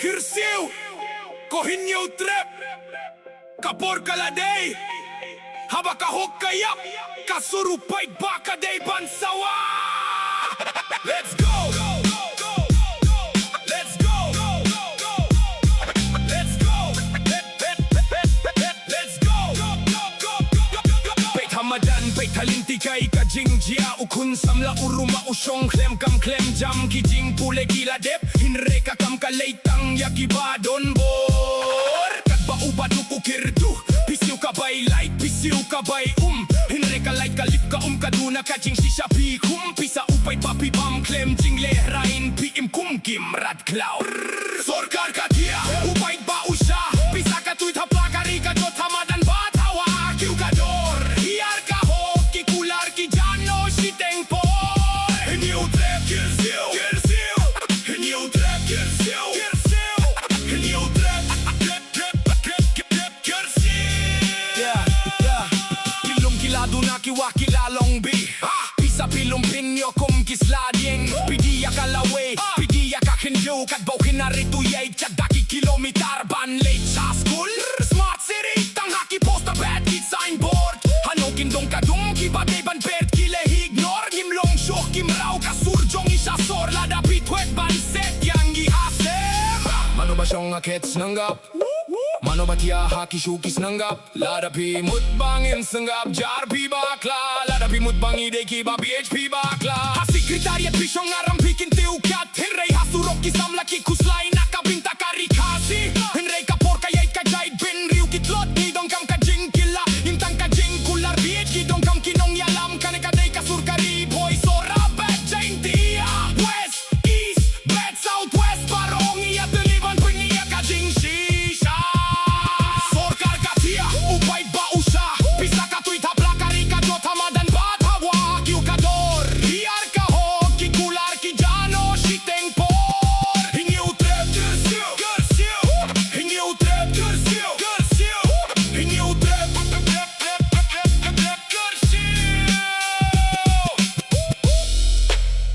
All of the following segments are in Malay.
Kyrsiew ko Hynniewtrep kapor kaladey haba kahok kayap kasurupay baka day bansawa. Let's go. Let's go. Let's go. Let's go. Peit hamadan peit halintikay kajingjia ukun samla uruma usyong klem kam klem jam kijing pule giladep hinreka kam kaleitang yakibadon bor kadba ubat ukukirdu pisiu kabay light pisiu kabay hinreka light kalip ka kaduna kajing shisha pikum pisa upay papi bam klem jing lehrain piim kum kim rad cloud sorkar katia upay ba usha pisa ka tuit hapla karika jot hamadan batawa kiukador hiar ka ho kikular ki jano shiteng po Hynniewtrep Kyrsiew Hynniewtrep Kyrsiew Hynniewtrep Pilong kilado na kiwakilalong bi Pisa pilong pinyo kum kislading Pidiya kalaway, pidiya kakinyo Kadbaw kinarituyay, kadaki kilometer Ban late sa school Smart city, tang haki posta bad kid signboard Hanokin dong kadung kibatay ban pert kile ignore Ngimlong syok kimraw kasurjong isa sor Lada pitwet ban set yang ihasem Mano ba siyong akets nanggap? Mano ba tiya haki shukis nanggap? Lada pi mutbangin sanggap jar pi bakla Lada pi mutbang ide kiba BHP bakla Hasikritariat pi siyong arampikin tiukat Hinray hasurok kisam laki kuslay nakabinta kari Khasi Hinray kapor kayay kajay bin riu kitlot Nidong kam kajing kila Intang kajing kular BHP dong kam kinong yalam Kanekaday kasur kari boy sora bad jain tiya West, east, bad southwest Parong iya delivan pengiya kajing shisha Sorkar katia upay ba usha Pisa ka tuit hapla karika jot hamadan batawa kiukador Hiar ka ho kikular ki jano shiteng por Hynniewtrep Kyrsiew Hynniewtrep Kyrsiew Hynniewtrep Kyrsiew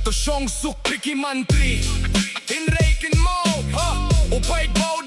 To siyong sukri ki mantri Hinreikin mo upay baw